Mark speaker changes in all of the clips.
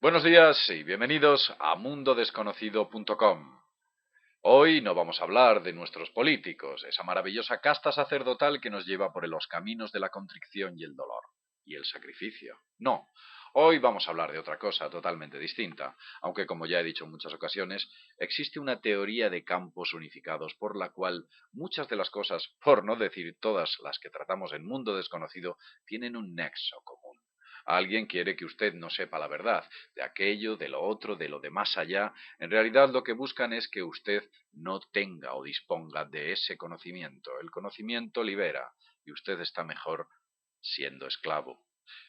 Speaker 1: Buenos días y bienvenidos a mundodesconocido.com. Hoy no vamos a hablar de nuestros políticos, esa maravillosa casta sacerdotal que nos lleva por los caminos de la contrición y el dolor, y el sacrificio. No, hoy vamos a hablar de otra cosa totalmente distinta, aunque como ya he dicho en muchas ocasiones, existe una teoría de campos unificados por la cual muchas de las cosas, por no decir todas las que tratamos en Mundo Desconocido, tienen un nexo común. Alguien quiere que usted no sepa la verdad de aquello, de lo otro, de lo de más allá. En realidad lo que buscan es que usted no tenga o disponga de ese conocimiento. El conocimiento libera y usted está mejor siendo esclavo.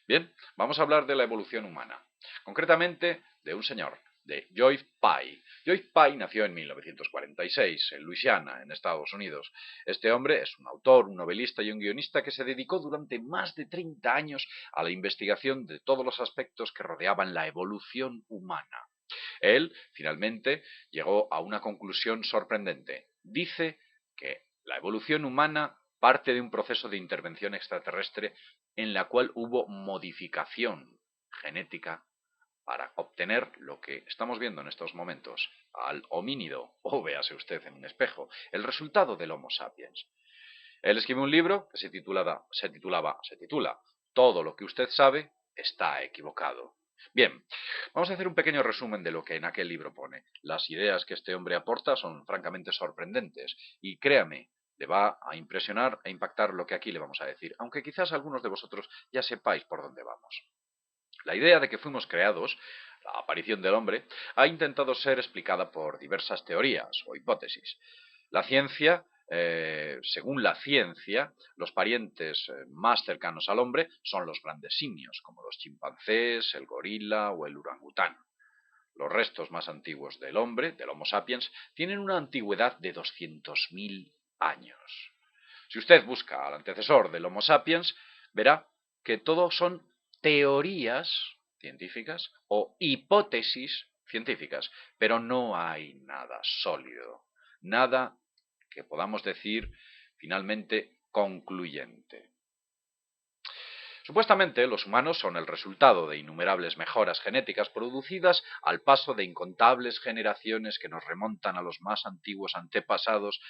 Speaker 1: Bien, vamos a hablar de la evolución humana. Concretamente de un señor, de Joyce Pye. Joyce Pye nació en 1946 en Luisiana, en Estados Unidos. Este hombre es un autor, un novelista y un guionista que se dedicó durante más de 30 años a la investigación de todos los aspectos que rodeaban la evolución humana. Él, finalmente, llegó a una conclusión sorprendente. Dice que la evolución humana parte de un proceso de intervención extraterrestre en la cual hubo modificación genética para obtener lo que estamos viendo en estos momentos, al homínido, o véase usted en un espejo, el resultado del Homo sapiens. Él escribió un libro que se titula Todo lo que usted sabe está equivocado. Bien, vamos a hacer un pequeño resumen de lo que en aquel libro pone. Las ideas que este hombre aporta son francamente sorprendentes y créame, le va a impresionar e impactar lo que aquí le vamos a decir, aunque quizás algunos de vosotros ya sepáis por dónde vamos. La idea de que fuimos creados, la aparición del hombre, ha intentado ser explicada por diversas teorías o hipótesis. La ciencia, según la ciencia, los parientes más cercanos al hombre son los grandes simios, como los chimpancés, el gorila o el orangután. Los restos más antiguos del hombre, del Homo sapiens, tienen una antigüedad de 200.000 años. Si usted busca al antecesor del Homo sapiens, verá que todo son teorías científicas o hipótesis científicas, pero no hay nada sólido, nada que podamos decir finalmente concluyente. Supuestamente los humanos son el resultado de innumerables mejoras genéticas producidas al paso de incontables generaciones que nos remontan a los más antiguos antepasados.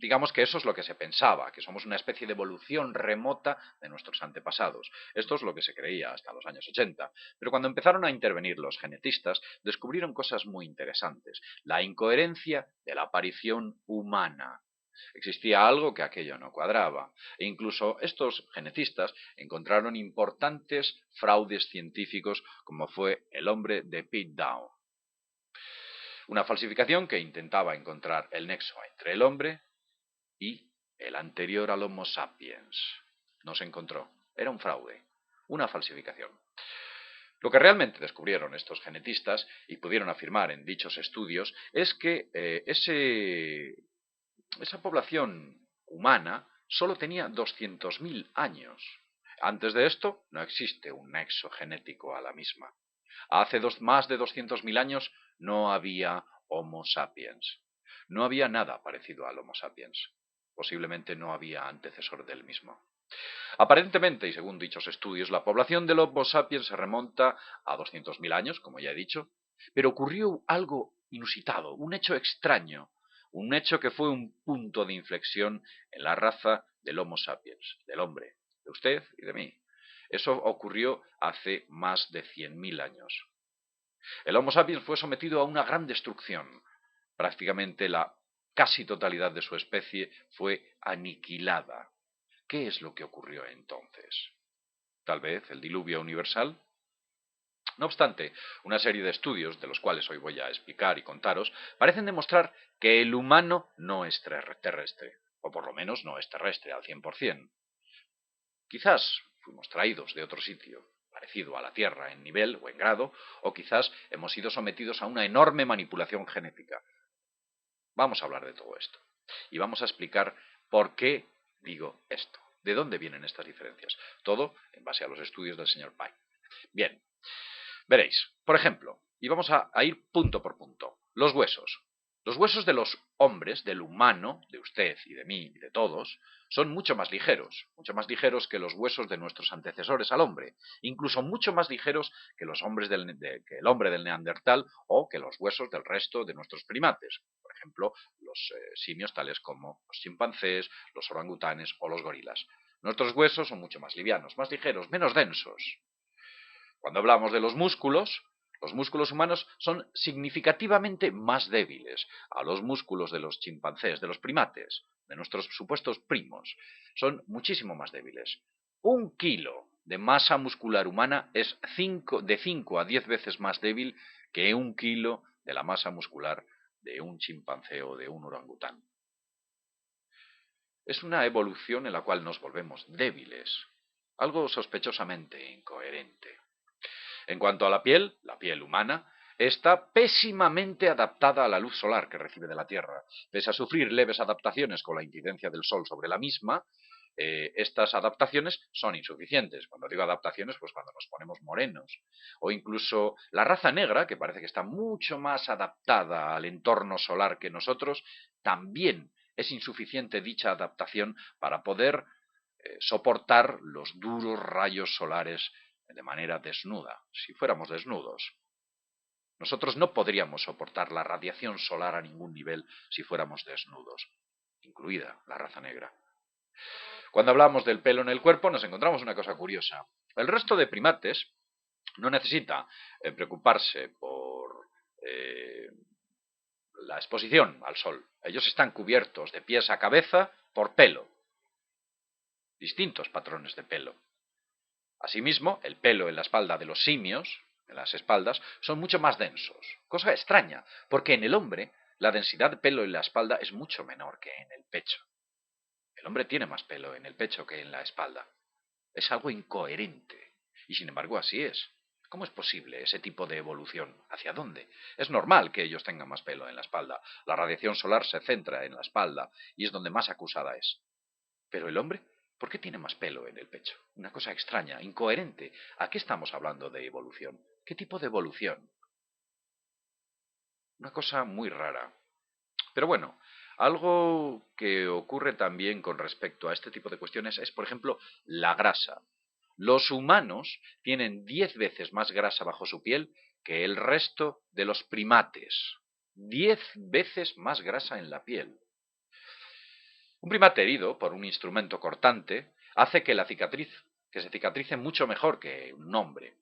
Speaker 1: Digamos que eso es lo que se pensaba, que somos una especie de evolución remota de nuestros antepasados. Esto es lo que se creía hasta los años 80. Pero cuando empezaron a intervenir los genetistas, descubrieron cosas muy interesantes. La incoherencia de la aparición humana. Existía algo que aquello no cuadraba. E incluso estos genetistas encontraron importantes fraudes científicos como fue el hombre de Piltdown. Una falsificación que intentaba encontrar el nexo entre el hombre y el anterior al Homo sapiens. No se encontró. Era un fraude, una falsificación. Lo que realmente descubrieron estos genetistas y pudieron afirmar en dichos estudios es que esa población humana solo tenía 200.000 años. Antes de esto no existe un nexo genético a la misma. Hace más de 200.000 años no había Homo sapiens. No había nada parecido al Homo sapiens. Posiblemente no había antecesor del mismo. Aparentemente, y según dichos estudios, la población del Homo sapiens se remonta a 200.000 años, como ya he dicho, pero ocurrió algo inusitado, un hecho extraño, un hecho que fue un punto de inflexión en la raza del Homo sapiens, del hombre, de usted y de mí. Eso ocurrió hace más de 100.000 años. El Homo sapiens fue sometido a una gran destrucción. Prácticamente la casi totalidad de su especie fue aniquilada. ¿Qué es lo que ocurrió entonces? ¿Tal vez el diluvio universal? No obstante, una serie de estudios, de los cuales hoy voy a explicar y contaros, parecen demostrar que el humano no es terrestre, o por lo menos no es terrestre al 100%. Quizás fuimos traídos de otro sitio, parecido a la Tierra en nivel o en grado, o quizás hemos sido sometidos a una enorme manipulación genética. Vamos a hablar de todo esto. Y vamos a explicar por qué digo esto. ¿De dónde vienen estas diferencias? Todo en base a los estudios del señor Pye. Bien, veréis. Por ejemplo, y vamos a ir punto por punto. Los huesos. Los huesos de los hombres, del humano, de usted y de mí y de todos, son mucho más ligeros que los huesos de nuestros antecesores al hombre, incluso mucho más ligeros que que el hombre del Neandertal o que los huesos del resto de nuestros primates, por ejemplo, los simios tales como los chimpancés, los orangutanes o los gorilas. Nuestros huesos son mucho más livianos, más ligeros, menos densos. Cuando hablamos de los músculos humanos son significativamente más débiles a los músculos de los chimpancés, de los primates, de nuestros supuestos primos. Son muchísimo más débiles. 1 kilo de masa muscular humana es de 5 a 10 veces más débil que 1 kilo de la masa muscular de un chimpancé o de un orangután. Es una evolución en la cual nos volvemos débiles, algo sospechosamente incoherente. En cuanto a la piel humana está pésimamente adaptada a la luz solar que recibe de la Tierra. Pese a sufrir leves adaptaciones con la incidencia del Sol sobre la misma, estas adaptaciones son insuficientes. Cuando digo adaptaciones, pues cuando nos ponemos morenos. O incluso la raza negra, que parece que está mucho más adaptada al entorno solar que nosotros, también es insuficiente dicha adaptación para poder soportar los duros rayos solares de manera desnuda, si fuéramos desnudos. Nosotros no podríamos soportar la radiación solar a ningún nivel si fuéramos desnudos, incluida la raza negra. Cuando hablamos del pelo en el cuerpo nos encontramos una cosa curiosa. El resto de primates no necesita preocuparse por la exposición al sol. Ellos están cubiertos de pies a cabeza por pelo. Distintos patrones de pelo. Asimismo, el pelo en la espalda de los simios, en las espaldas, son mucho más densos. Cosa extraña, porque en el hombre la densidad de pelo en la espalda es mucho menor que en el pecho. El hombre tiene más pelo en el pecho que en la espalda. Es algo incoherente. Y sin embargo así es. ¿Cómo es posible ese tipo de evolución? ¿Hacia dónde? Es normal que ellos tengan más pelo en la espalda. La radiación solar se centra en la espalda y es donde más acusada es. Pero el hombre, ¿por qué tiene más pelo en el pecho? Una cosa extraña, incoherente. ¿A qué estamos hablando de evolución? ¿Qué tipo de evolución? Una cosa muy rara. Pero bueno, algo que ocurre también con respecto a este tipo de cuestiones es, por ejemplo, la grasa. Los humanos tienen 10 veces más grasa bajo su piel que el resto de los primates. 10 veces más grasa en la piel. Un primate herido por un instrumento cortante hace que se cicatrice mucho mejor que un hombre.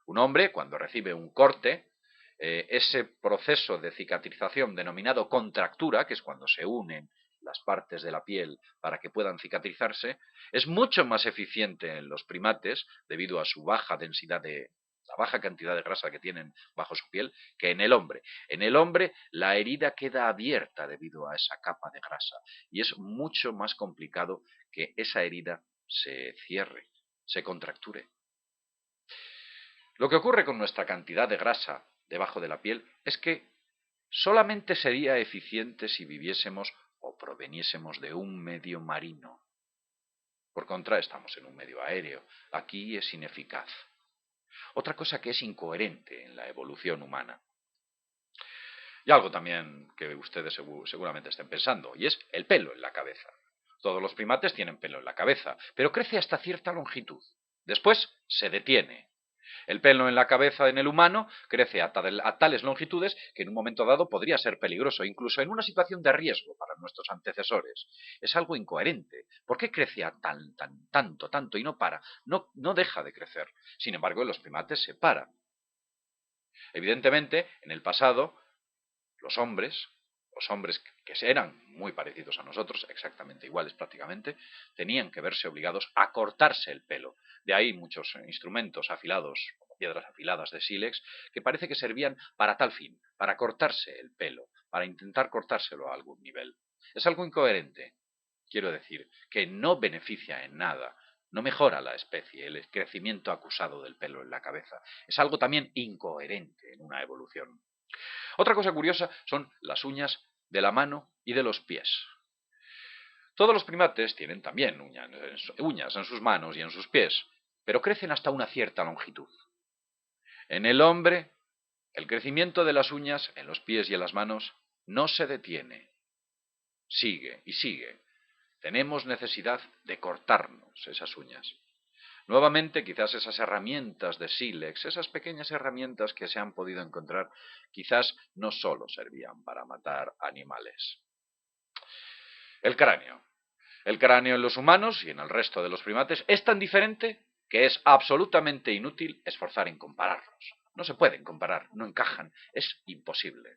Speaker 1: Un hombre, cuando recibe un corte, ese proceso de cicatrización denominado contractura, que es cuando se unen las partes de la piel para que puedan cicatrizarse, es mucho más eficiente en los primates debido a su la baja cantidad de grasa que tienen bajo su piel, que en el hombre. En el hombre la herida queda abierta debido a esa capa de grasa y es mucho más complicado que esa herida se cierre, se contracture. Lo que ocurre con nuestra cantidad de grasa debajo de la piel es que solamente sería eficiente si viviésemos o proveniésemos de un medio marino. Por contra, estamos en un medio aéreo. Aquí es ineficaz. Otra cosa que es incoherente en la evolución humana. Y algo también que ustedes seguramente estén pensando, y es el pelo en la cabeza. Todos los primates tienen pelo en la cabeza, pero crece hasta cierta longitud. Después se detiene. El pelo en la cabeza en el humano crece a tales longitudes que en un momento dado podría ser peligroso, incluso en una situación de riesgo para nuestros antecesores. Es algo incoherente. ¿Por qué crece a tanto y no para? No deja de crecer. Sin embargo, en los primates se para. Evidentemente, en el pasado, los hombres que eran muy parecidos a nosotros, exactamente iguales prácticamente, tenían que verse obligados a cortarse el pelo. De ahí muchos instrumentos afilados, como piedras afiladas de sílex, que parece que servían para tal fin, para cortarse el pelo, para intentar cortárselo a algún nivel. Es algo incoherente, quiero decir, que no beneficia en nada. No mejora la especie, el crecimiento acusado del pelo en la cabeza. Es algo también incoherente en una evolución. Otra cosa curiosa son las uñas de la mano y de los pies. Todos los primates tienen también uñas en sus manos y en sus pies, pero crecen hasta una cierta longitud. En el hombre, el crecimiento de las uñas en los pies y en las manos no se detiene, sigue y sigue. Tenemos necesidad de cortarnos esas uñas. Nuevamente, quizás esas herramientas de sílex, esas pequeñas herramientas que se han podido encontrar, quizás no solo servían para matar animales. El cráneo. El cráneo en los humanos y en el resto de los primates es tan diferente que es absolutamente inútil esforzar en compararlos. No se pueden comparar, no encajan, es imposible.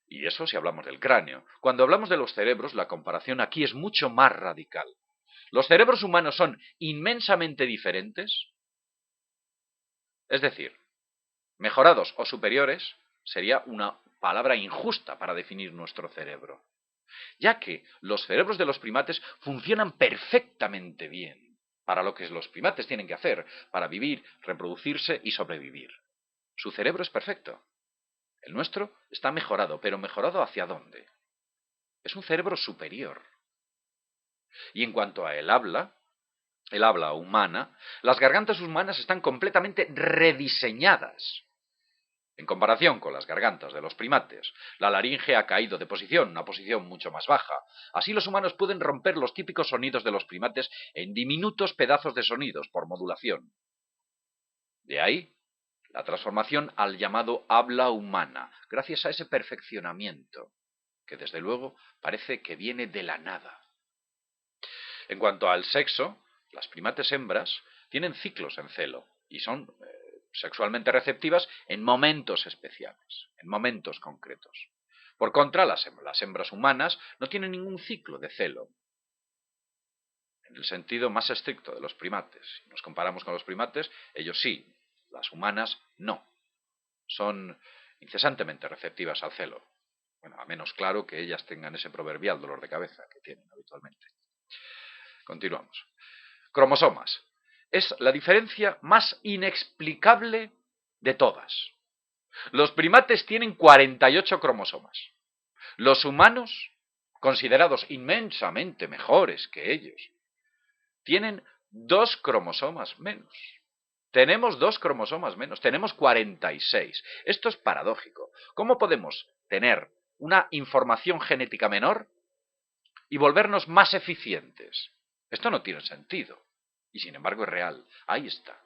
Speaker 1: Y eso si hablamos del cráneo. Cuando hablamos de los cerebros, la comparación aquí es mucho más radical. Los cerebros humanos son inmensamente diferentes, es decir, mejorados o superiores sería una palabra injusta para definir nuestro cerebro, ya que los cerebros de los primates funcionan perfectamente bien para lo que los primates tienen que hacer, para vivir, reproducirse y sobrevivir. Su cerebro es perfecto. El nuestro está mejorado, pero ¿mejorado hacia dónde? Es un cerebro superior. Y en cuanto a el habla humana, las gargantas humanas están completamente rediseñadas. En comparación con las gargantas de los primates, la laringe ha caído de posición, una posición mucho más baja. Así los humanos pueden romper los típicos sonidos de los primates en diminutos pedazos de sonidos por modulación. De ahí la transformación al llamado habla humana, gracias a ese perfeccionamiento, que desde luego parece que viene de la nada. En cuanto al sexo, las primates hembras tienen ciclos en celo y son sexualmente receptivas en momentos especiales, en momentos concretos. Por contra, las hembras humanas no tienen ningún ciclo de celo, en el sentido más estricto de los primates. Si nos comparamos con los primates, ellos sí, las humanas no. Son incesantemente receptivas al celo. Bueno, a menos claro que ellas tengan ese proverbial dolor de cabeza que tienen habitualmente. Continuamos. Cromosomas. Es la diferencia más inexplicable de todas. Los primates tienen 48 cromosomas. Los humanos, considerados inmensamente mejores que ellos, tienen 2 cromosomas menos. Tenemos 2 cromosomas menos, tenemos 46. Esto es paradójico. ¿Cómo podemos tener una información genética menor y volvernos más eficientes? Esto no tiene sentido. Y sin embargo es real. Ahí está.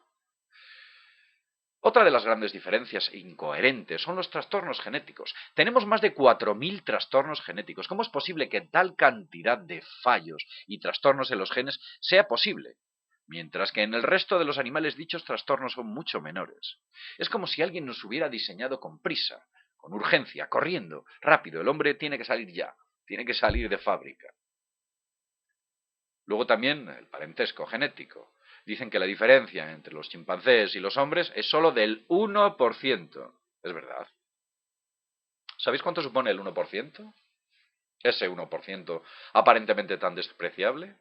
Speaker 1: Otra de las grandes diferencias incoherentes son los trastornos genéticos. Tenemos más de 4.000 trastornos genéticos. ¿Cómo es posible que tal cantidad de fallos y trastornos en los genes sea posible? Mientras que en el resto de los animales dichos trastornos son mucho menores. Es como si alguien nos hubiera diseñado con prisa, con urgencia, corriendo, rápido. El hombre tiene que salir ya, tiene que salir de fábrica. Luego también el parentesco genético. Dicen que la diferencia entre los chimpancés y los hombres es solo del 1%. Es verdad. ¿Sabéis cuánto supone el 1%? Ese 1% aparentemente tan despreciable.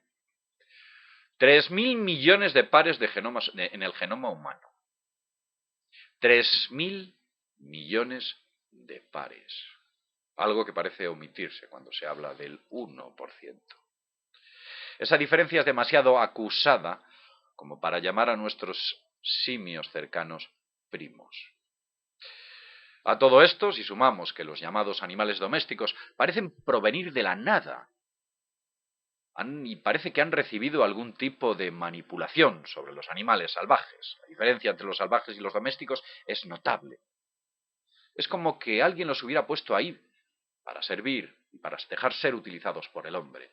Speaker 1: 3.000 millones de pares de genomas en el genoma humano. 3.000 millones de pares. Algo que parece omitirse cuando se habla del 1%. Esa diferencia es demasiado acusada como para llamar a nuestros simios cercanos primos. A todo esto, si sumamos que los llamados animales domésticos parecen provenir de la nada, y parece que han recibido algún tipo de manipulación sobre los animales salvajes. La diferencia entre los salvajes y los domésticos es notable. Es como que alguien los hubiera puesto ahí para servir y para dejar ser utilizados por el hombre.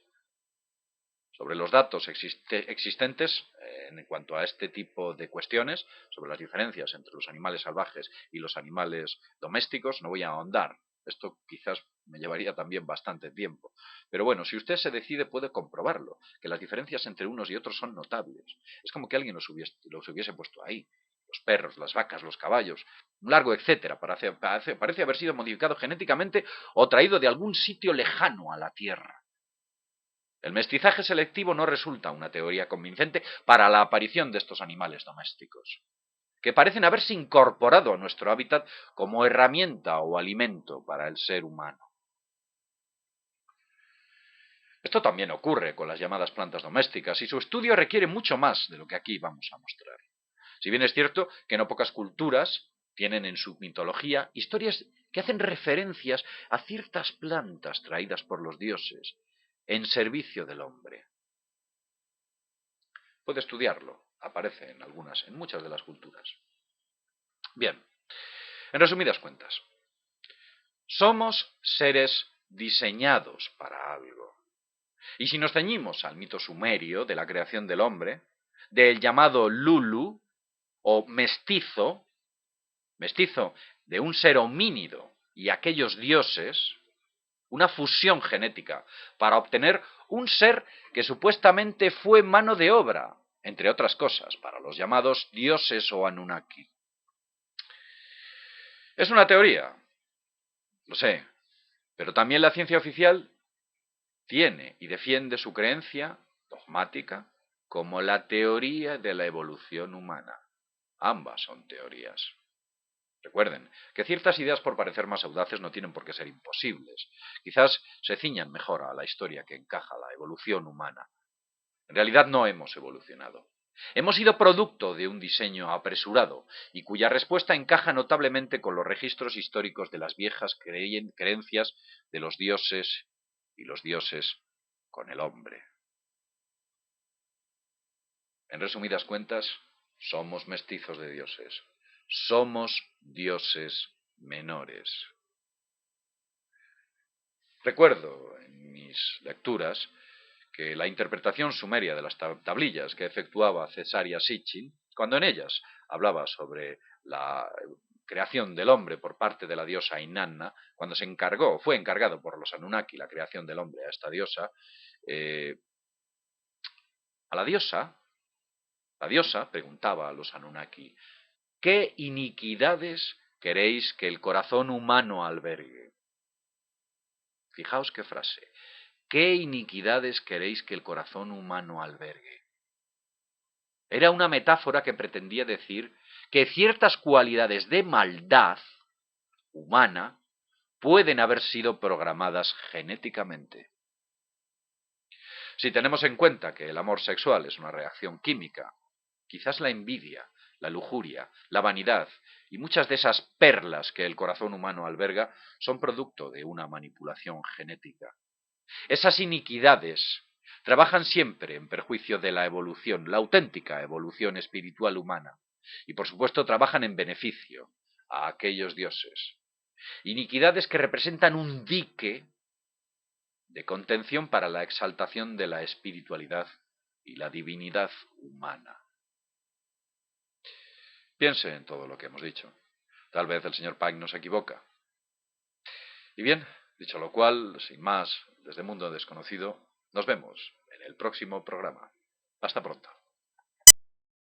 Speaker 1: Sobre los datos existentes en cuanto a este tipo de cuestiones, sobre las diferencias entre los animales salvajes y los animales domésticos, no voy a ahondar. Esto quizás me llevaría también bastante tiempo. Pero bueno, si usted se decide puede comprobarlo, que las diferencias entre unos y otros son notables. Es como que alguien los hubiese puesto ahí. Los perros, las vacas, los caballos, un largo etcétera. Parece haber sido modificado genéticamente o traído de algún sitio lejano a la Tierra. El mestizaje selectivo no resulta una teoría convincente para la aparición de estos animales domésticos, que parecen haberse incorporado a nuestro hábitat como herramienta o alimento para el ser humano. Esto también ocurre con las llamadas plantas domésticas y su estudio requiere mucho más de lo que aquí vamos a mostrar. Si bien es cierto que no pocas culturas Tienen en su mitología historias que hacen referencias a ciertas plantas traídas por los dioses en servicio del hombre. Puede estudiarlo, aparece en muchas de las culturas. Bien, en resumidas cuentas, somos seres diseñados para algo. Y si nos ceñimos al mito sumerio de la creación del hombre, del llamado Lulu o mestizo de un ser homínido y aquellos dioses, una fusión genética para obtener un ser que supuestamente fue mano de obra, entre otras cosas, para los llamados dioses o Anunnaki. Es una teoría, lo sé, pero también la ciencia oficial tiene y defiende su creencia dogmática como la teoría de la evolución humana. Ambas son teorías. Recuerden que ciertas ideas, por parecer más audaces, no tienen por qué ser imposibles. Quizás se ciñan mejor a la historia que encaja la evolución humana. En realidad no hemos evolucionado. Hemos sido producto de un diseño apresurado y cuya respuesta encaja notablemente con los registros históricos de las viejas creencias de los dioses y los dioses con el hombre. En resumidas cuentas, somos mestizos de dioses. Somos dioses menores. Recuerdo en mis lecturas que la interpretación sumeria de las tablillas que efectuaba Cesaria Sitchin, cuando en ellas hablaba sobre la creación del hombre por parte de la diosa Inanna, cuando fue encargado por los Anunnaki la creación del hombre a esta diosa, a la diosa preguntaba a los Anunnaki: ¿qué iniquidades queréis que el corazón humano albergue? Fijaos qué frase. ¿Qué iniquidades queréis que el corazón humano albergue? Era una metáfora que pretendía decir que ciertas cualidades de maldad humana pueden haber sido programadas genéticamente. Si tenemos en cuenta que el amor sexual es una reacción química, quizás la envidia, la lujuria, la vanidad y muchas de esas perlas que el corazón humano alberga son producto de una manipulación genética. Esas iniquidades trabajan siempre en perjuicio de la evolución, la auténtica evolución espiritual humana, y por supuesto trabajan en beneficio a aquellos dioses. Iniquidades que representan un dique de contención para la exaltación de la espiritualidad y la divinidad humana. Piense en todo lo que hemos dicho. Tal vez el señor Pike no se equivoca. Y bien, dicho lo cual, sin más, desde Mundo Desconocido, nos vemos en el próximo programa. Hasta pronto.